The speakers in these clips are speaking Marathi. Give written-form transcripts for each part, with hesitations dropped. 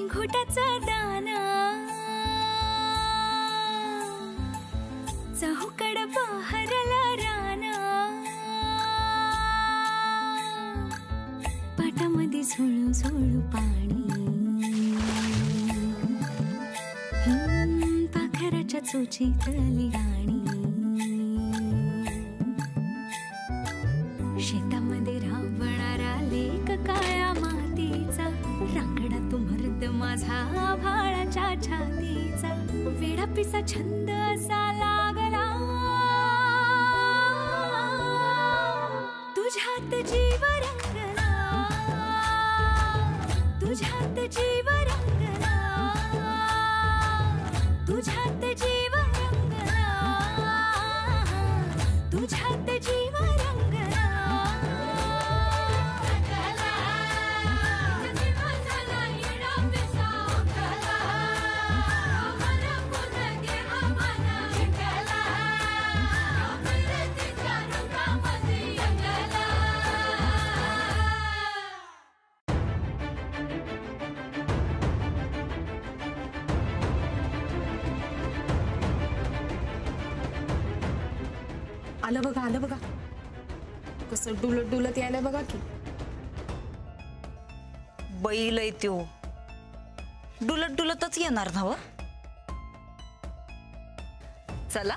घोटाचा दाना चहूकड बहरला राना पाटामध्ये झुळू झुळू पाणी पाखराच्या चोचीतली गाणी शेतामध्ये राबणारा लेक काळ्या मातीचा रांगडा तो मर्द माझा भाळाच्या छातीचा वेडापिसा छंद असा लागला तुझ्यात जीव रंगला तुझ्यात जीव रंगला तुझ्यात जीव रंगला तुझ्यात जीव रंगला आलं बघा कसं डुलत डुलत यायला बघा की बैल आहे त्यो डुलत डुलतच येणार ना व चला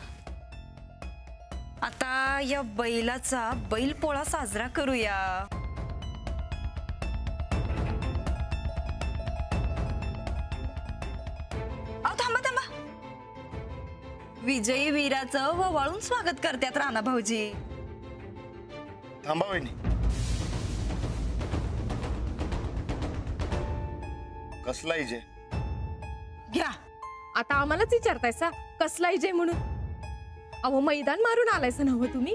आता या बैलाचा बैलपोळा साजरा करूया थांबा विजयी वीराचं ववाळून स्वागत करतात राणा भाऊजी थांबा वहिनी कसला इजे घ्या आता आम्हालाच विचारतायसा कसला इजे म्हणून अहो मैदान मारून आलायसा नव्ह तुम्ही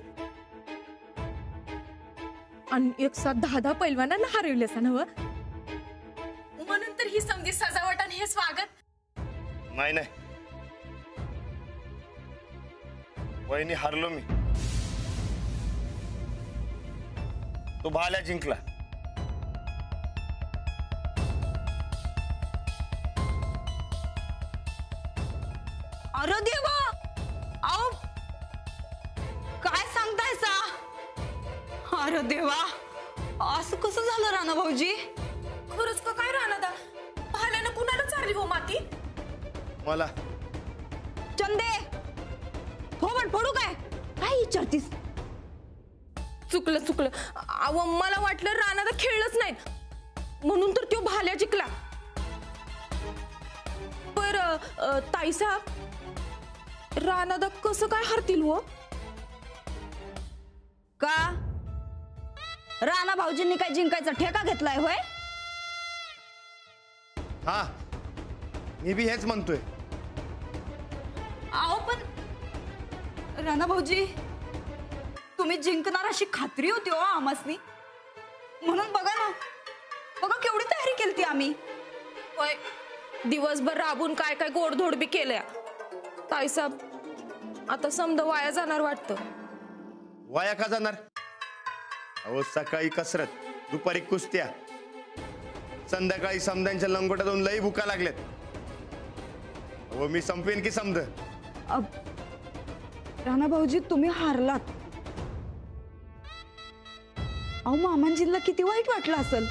आणि एक साथ 10 पैलवानांना हरवलेसा नव्ह म्हणून तर ही समधी सजावट आणि हे स्वागत नाही वहिनी हारलो मी तो भाल्या जिंकला अरे देवा आओ काय सांगतायसा अरे देवा असं कसं झालं राणा भाऊजी खरंच का काय राणा भाल्यानं कुणाला चारली हो माती मला चंदे फोबड फोडू काय विचारतीस चुकलं अहो मला वाटलं राणाला खेळलंच नाही म्हणून तर तो भाल्या जिंकला पर ताईसाहेब राणादा कसं काय हरतील हो का राणा भाऊजींनी काय जिंकायचा ठेका घेतलाय होय हा मी बी हेच म्हणतोय आओ पण राणा भाऊजी तुम्ही जिंकणार अशी खात्री होती हो आम्हासनी म्हणून बघा केवढी तयारी केलती आम्ही होय दिवसभर राबून काय काय गोडधोड बी केल्या ताईसाहेब आता समद वाया जाणार वाटतं वाया का जाणार अहो सकाळी कसरत दुपारी कुस्त्या संध्याकाळी समद्यांच्या लंगोटात जाऊन लई भुका लागल्यात अहो मी संपेन की समद राणा भाऊजी तुम्ही हारलात अहो मामांजींना किती वाईट वाटलं असेल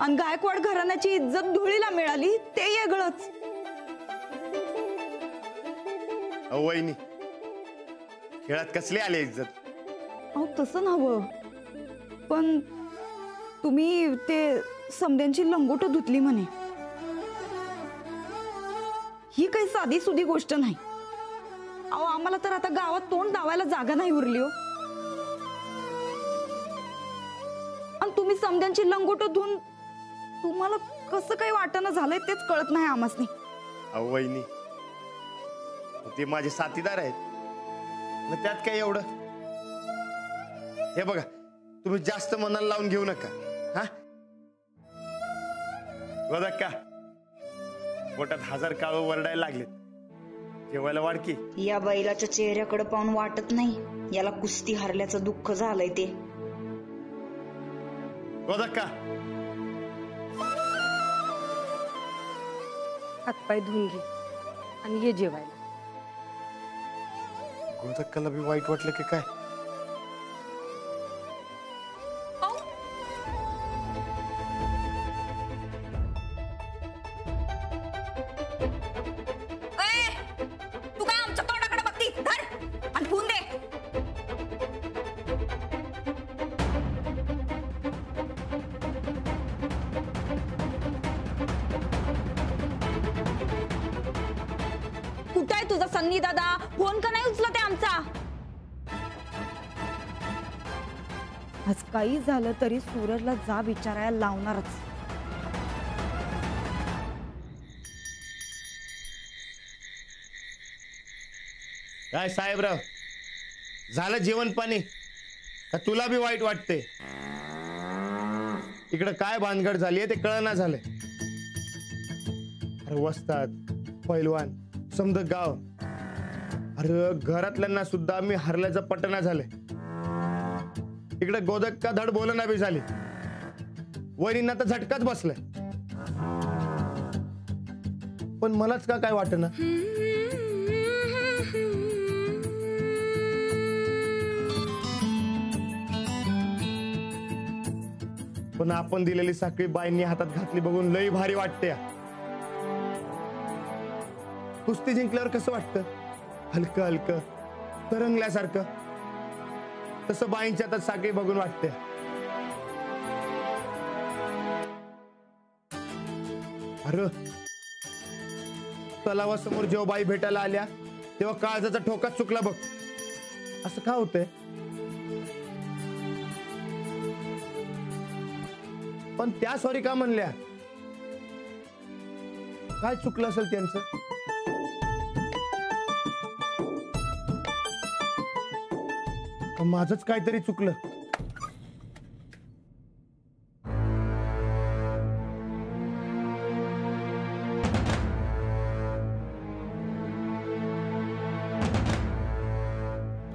आणि गायकवाड घराण्याची इज्जत धुळीला मिळाली ते वेगळंच अहो वहिनी खेळात कसली आली इज्जत अहो तसं नव्हं पण तुम्ही ते समद्यांची लंगोट धुतली म्हणे ही काही साधी सुधी गोष्ट नाही अहो आम्हाला तर आता गावात तोंड दावायला जागा नाही उरली हो आणि तुम्ही समद्यांची लंगोट धुवून तुम्हाला कसं काही वाटणं झालंय तेच कळत नाही आम्हासनी अहो वहिनी ते माझे साथीदार आहेत मग त्यात काय एवढं हे बघा तुम्ही जास्त मनाला लावून घेऊ नका हा बघा का पोटात 1000 काळ वरडायला लागलेत जेवायला वाढकी या बैलाच्या चेहऱ्याकडे पाहून वाटत नाही याला कुस्ती हरल्याचं दुःख झालंय ते बघा का हातपाय धुवून घे आणि ये जेवायला. गोदक्काला बी वाईट वाटलं की काय? तू काय आमच्या तोंडाकडे बघती? धर आणि फोन दे. कुठं आहे तुझा सन्नी दादा? फोन का नाही उचलत आहे आमचा? आज काही झालं तरी सूरजला जा विचारायला लावणारच. काय साहेबराव, झालं जेवण पाणी का तुला बी वाईट वाटते? इकडं काय भानगड झाली ते कळना झालंय. अरे वस्ताद, पैलवान, समद गाव, अरे घरातल्यांना सुद्धा मी हरल्याचं पटना झालंय. इकडे गोदक्का धड बोलना बी झाली. वहिनींना तर झटकाच बसलाय. पण मलाच का काय वाटेना? पण आपण दिलेली साखळी बाईंनी हातात घातली बघून लई भारी वाटते. कुस्ती जिंकल्यावर कसं वाटतं? हलकं हलकं तरंगल्यासारखं. तसं बाईंच्या हातात साखळी बघून वाटते. अरे तलावासमोर जेव्हा बाई भेटायला आल्या तेव्हा काळजाचा ठोकाच चुकला बघ. असं का होतंय? पण त्या सॉरी का म्हणल्या? काय चुकलं असेल त्यांचं? का माझंच काहीतरी चुकलं?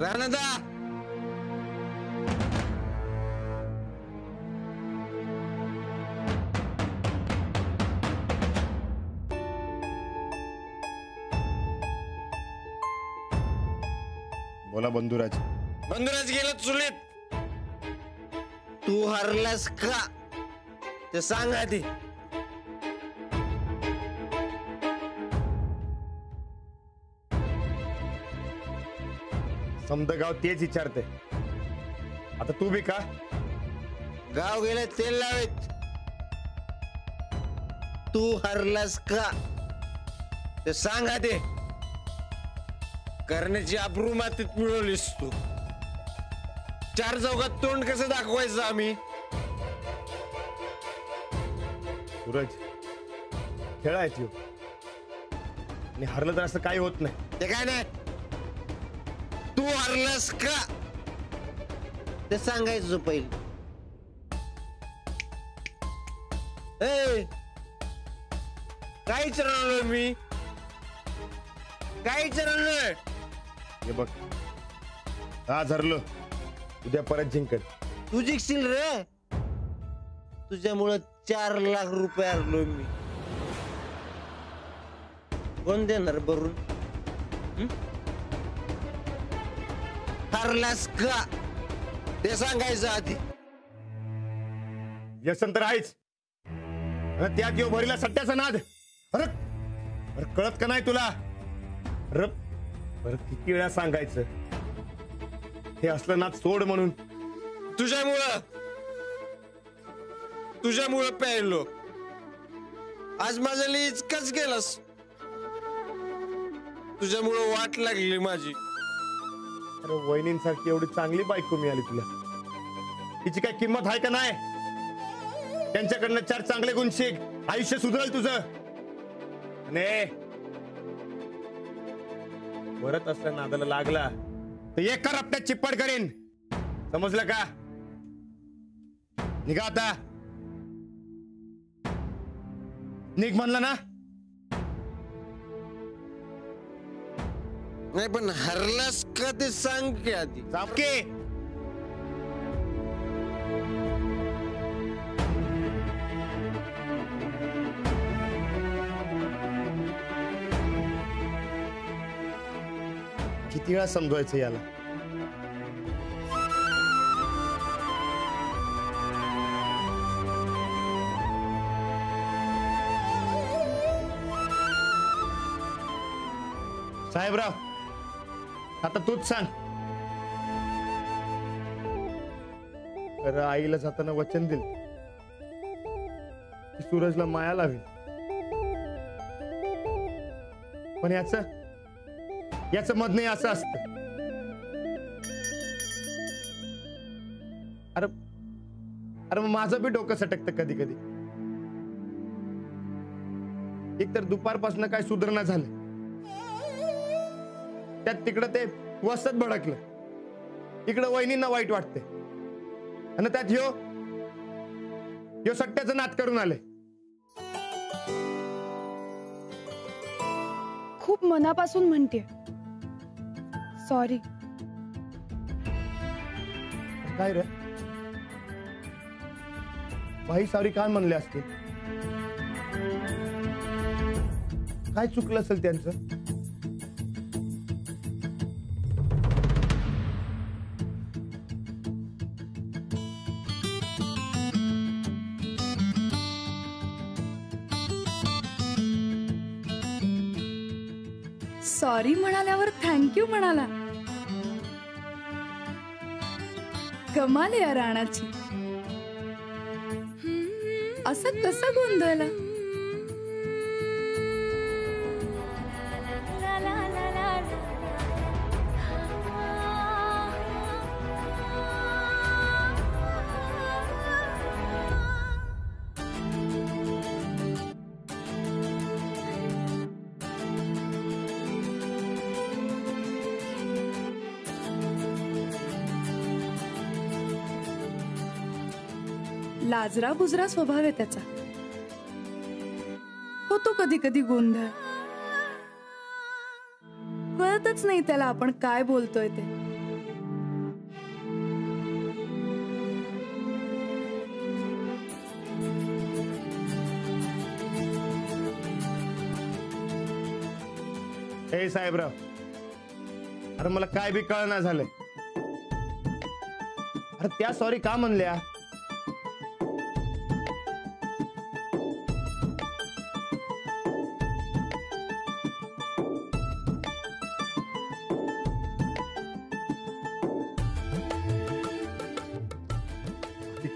रानदा, बोला बंधुराज. बंधुराज गेला चुलीत. तू हरलास का ते सांग आधी. समद गाव तेच विचारते. आता तू बी का? गाव गेले तेल लावेत. तू हरलास का ते सांग आधी. करण्याची अब्रू मातीत मिळवलीस तू. चार चौकात तोंड कसं दाखवायचं आम्ही? सूरज, खेळायची आणि हरलं तर असं काही होत नाही. ते काय नाही. तू हरलास का ते सांगायचं पहिले. ए, काय विचारलोय मी? काय विचारलोय? हे बघ, आज हरलो, उद्या परत जिंकत. तू जिंकशील रे. तुझ्यामुळं 4 लाख रुपये हरलो मी. कोण देणार भरून? हरलास का ते सांगायचं आधी. व्यसन तर आहेच. आणि त्यात येऊ भरीला सट्ट्याचा नाद. अरे अरे कळत का नाही तुला? अरे बरं किती वेळा सांगायचं हे असलं नाद सोड म्हणून. तुझ्यामुळं प्यायलो. आज माझ्या लई इचकाच गेलास. तुझ्यामुळं वाट लागली माझी. अरे वहिनींसारखी एवढी चांगली बायको मिळाली तुला. तिची काय किंमत आहे का नाही? त्यांच्याकडनं 4 चांगले गुण शिक, आयुष्य सुधरेल तुझं. आणि परत असल्या नादाला लागला तर एका रप्त्यात चिप्पड करीन. समजलं का? निघा आता. निघ म्हणलं ना. नाही पण हरलास का ते सांग की आधी. चापके. किती वेळा समजवायचं याला. साहेबराव, आता तूच सांग. खरं आईला जाताना वचन दिल की सूरजला माया लावेल, पण याच मत नाही असं असतं. अरे मग माझं बी डोकं सटकतं कधी कधी. एक तर दुपारपासून काय सुधारणा झालं, त्यात तिकडं ते वसत भडकलं, इकडं वहिनींना वाईट वाटते, आणि त्यात ह्यो सट्ट्याचं नात करून आले. खूप मनापासून म्हणते सॉरी. काय रे बाई, सॉरी काय म्हणले असते? काय चुकलं असेल त्यांचं? सॉरी म्हणाल्यावर थँक्यू म्हणाला. कमाल या राणाची. असं कसं गोंधळला? ला ला ला ला ला. लाजरा बुजरा स्वभाव आहे त्याचा. होतो कधी कधी गोंधळ. कळतच नाही त्याला आपण काय बोलतोय ते. हे साहेबराव, अरे मला काय बी कळना झालंय. अरे त्या सॉरी का म्हणल्या?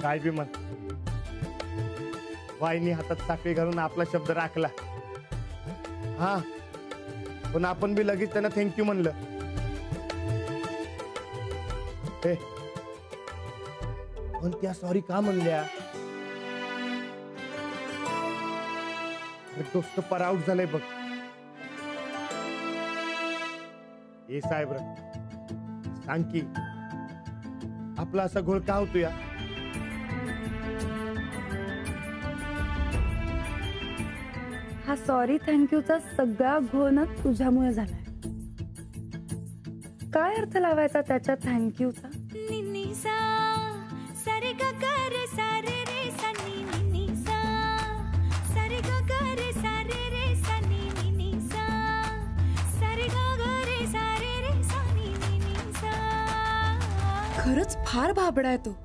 काय बी म्हण, वाईनी हातात साखळी घालून आपला शब्द राखला. हा, पण आपण बी लगेच त्यांना थँक्यू म्हणलं. पण त्या सॉरी का म्हणल्या? दोस्त पराऊट झालंय बघ. ए साहेबराव, सांग की आपला असा घोळ का होतो या? हा सॉरी थँक्यूचा सगळा घोळ तुझ्यामुळे झालाय. काय अर्थ लावायचा त्याच्या थँक्यूचा? निनी सा सारे ग ग रे सारे रे सा नी निनी सा सारे ग ग रे सारे रे सा नी निनी सा सारे ग ग रे सारे रे सा नी निनी सा. खरंच फार भाबडा आहे तो.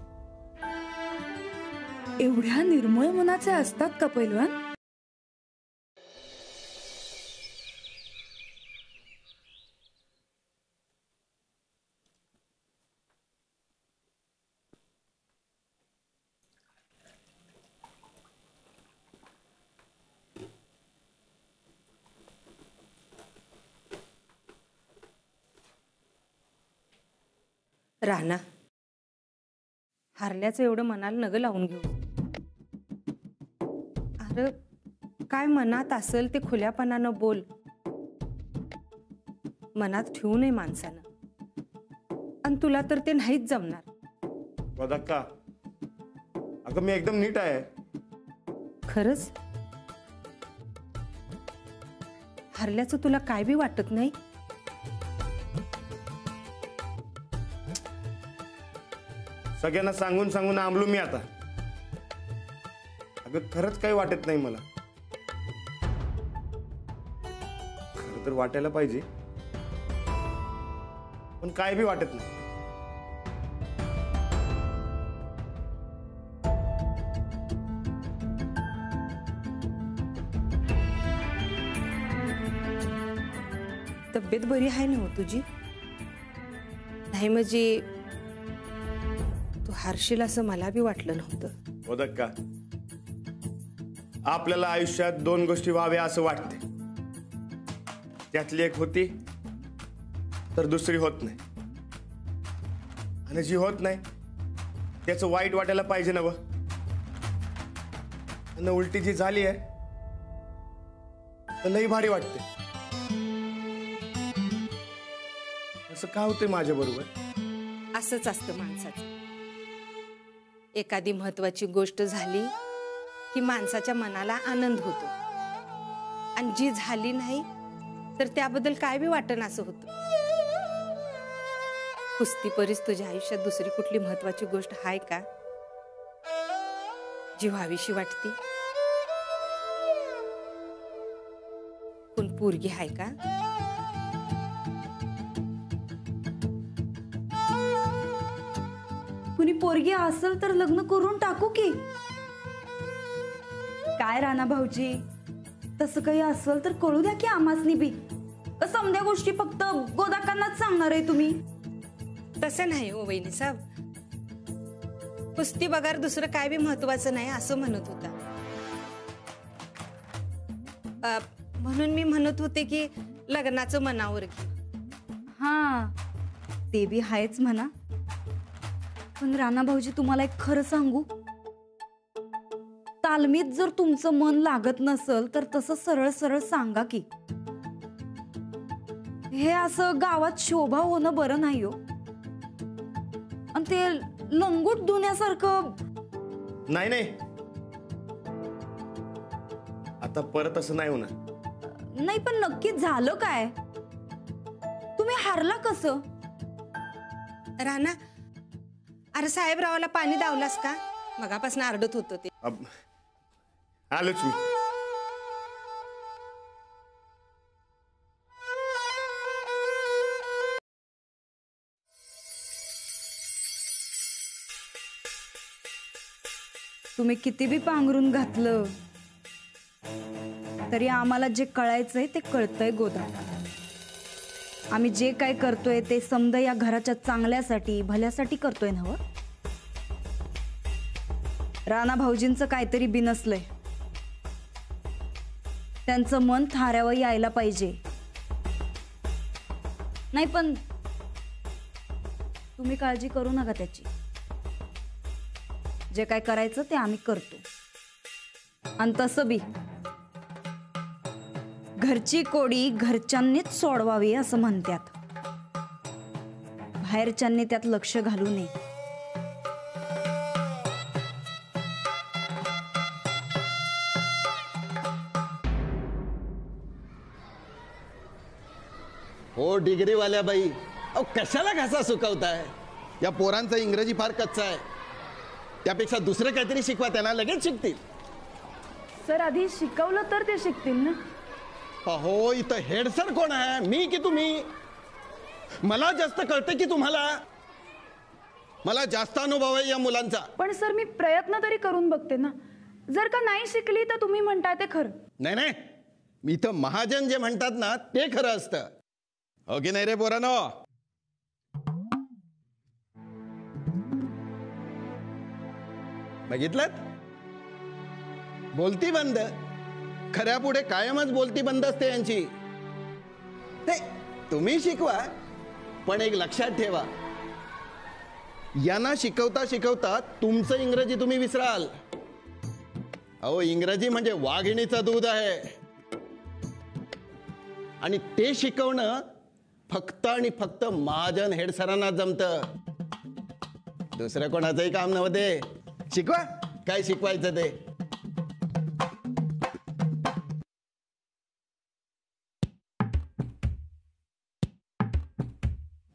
एवढ्या निर्मळ मनाचे असतात का पैलवान? राणा, हारल्याचं एवढं मनाला नगं लावून घेऊ. अरे काय मनात असेल ते खुल्यापणानं बोल. मनात ठेवू नये माणसानं. आणि तुला तर ते नाहीच जमणार. वदक्का, अगं मी एकदम नीट आहे. खरंच? हारल्याचं तुला काय बी वाटत नाही? सगळ्यांना सांगून सांगून आंबलो मी आता. अगं खरंच काही वाटत नाही मला. खरं तर वाटायला पाहिजे, पण काय बी वाटत नाही. तब्येत बरी आहे ना हो तुझी? नाही म्हणजे तू हारशील असं मला बी वाटलं नव्हतं. मोदक का आपल्याला आयुष्यात दोन गोष्टी व्हाव्या असं वाटते. त्यातली एक होती तर दुसरी होत नाही. आणि जी होत नाही त्याचं वाईट वाटायला पाहिजे ना व. आणि उलटी जी झाली आहे तर लई भारी वाटते. असं का होतंय माझ्या बरोबर? असंच असतं माणसाचं. एखादी महत्वाची गोष्ट झाली की माणसाच्या मनाला आनंद होतो आणि जी झाली नाही तर त्याबद्दल काय बी वाटण असं होतं. कुस्ती परीस तुझ्या आयुष्यात दुसरी कुठली महत्वाची गोष्ट आहे का जी व्हावीशी वाटते? कोण पोरगी आहे का? कुणी पोरगी असेल तर लग्न करून टाकू की काय राणा भाऊजी? तसं काही असेल तर कळू द्या की आमासनी बी. समध्या गोष्टी फक्त गोदाकांनाच सांगणार आहे तुम्ही? तसं नाही हो वहिनी साहेब. कुस्ती बगार दुसरं काय बी महत्वाचं नाही असं म्हणत होता. म्हणून मी म्हणत होते की लग्नाचं मनावर घे. हा ते बी आहेच म्हणा. पण राणा भाऊजी तुम्हाला एक खरं सांगू, तालमीत जर तुमचं मन लागत नसल तर तसं सरळ सरळ सांगा की. हे असं गावात शोभा होणं बरं नाही हो. आणि ते लंगूट धुण्यासारखं नाही नाही आता परत असं नाही होणार. नाही पण नक्की झालं काय? तुम्ही हारला कसं? राणा अरे साहेबरावाला पाणी दावलास का? मगापासून आरडत होतं ते. आलोच मी. तुम्ही किती बी पांघरून घातलं तरी आम्हाला जे कळायचंय ते कळतंय गोदा. आम्ही जे काय करतोय ते समजा या घराच्या चांगल्यासाठी भल्यासाठी करतोय ना. राणा भाऊजींचं काहीतरी बिनसलंय. त्यांचं मन थाऱ्यावर यायला पाहिजे. नाही पण तुम्ही काळजी करू नका त्याची. जे काय करायचं ते आम्ही करतो. आणि तसं बी घरची कोडी घरच्यांनीच सोडवावी असं म्हणतात. बाहेरच्यांनी त्यात लक्ष घालू नये. हो डिग्रीवाल्या बाई, अहो कशाला घासा सुकवताय? या पोरांचा इंग्रजी फार कच्चा आहे. त्यापेक्षा दुसरं काहीतरी शिकवा, त्यांना लगेच शिकतील. सर आधी शिकवलं तर ते शिकतील ना. अहो इथं हेड सर कोण आहे, मी की तुम्ही? मला जास्त कळतं की तुम्हाला? मला जास्त अनुभव आहे या मुलांचा. पण सर मी प्रयत्न तरी करून बघते ना. जर का नाही शिकली तर तुम्ही म्हणताय ते खरं. नाही नाही, मी इथं महाजन जे म्हणतात ना ते खरं असतं. हो की नाही रे पोरांनो? बघितलं? बोलती बंद. खऱ्या पुढे कायमच बोलती बंद असते यांची. ते तुम्ही शिकवा, पण एक लक्षात ठेवा, यांना शिकवता शिकवता तुमचं इंग्रजी तुम्ही विसराल. अहो इंग्रजी म्हणजे वाघिणीचं दूध आहे. आणि ते शिकवणं फक्त आणि फक्त महाजन हेड सरांना जमतं. दुसरं कोणाचंही काम नव्हते. शिकवा काय शिकवायचं ते.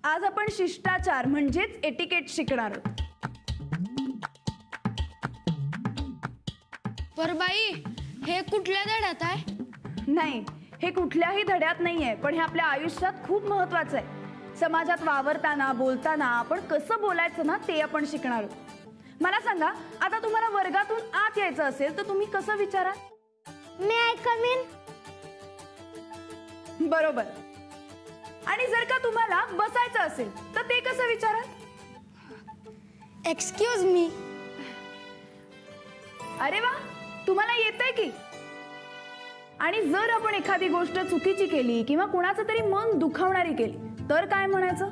आज आपण शिष्टाचार म्हणजेच एटिकेट शिकणार आहोत. पर बाई हे कुठल्या धड्यात आहे? नाही हे कुठल्याही धड्यात नाहीये, पण हे आपल्या आयुष्यात खूप महत्वाचं आहे. समाजात वावरताना बोलताना आपण कसं बोलायचं ना ते आपण शिकणार आहोत. मला सांगा, आता तुम्हाला वर्गातून आत यायचं असेल तर तुम्ही कसं विचाराल? मे आय कम इन? बरोबर. आणि जर का तुम्हाला बसायचं असेल तर ते कसं विचाराल? Excuse me. अरे वा, तुम्हाला येतंय की. आणि जर आपण एखादी गोष्ट चुकीची केली किंवा कुणाचं तरी मन दुखावणारी केली तर काय म्हणायचं?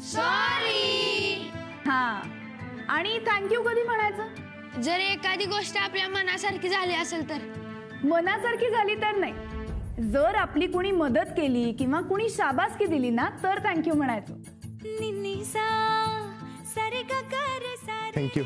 सॉरी. हा. आणि थँक्यू कधी म्हणायचं? जर एखादी गोष्ट आपल्या मनासारखी झाली असेल तर. मनासारखी झाली तर नाही. जर आपली कुणी मदत केली किंवा कुणी शाबासकी दिली ना तर थँक्यू म्हणायचं. थँक्यू.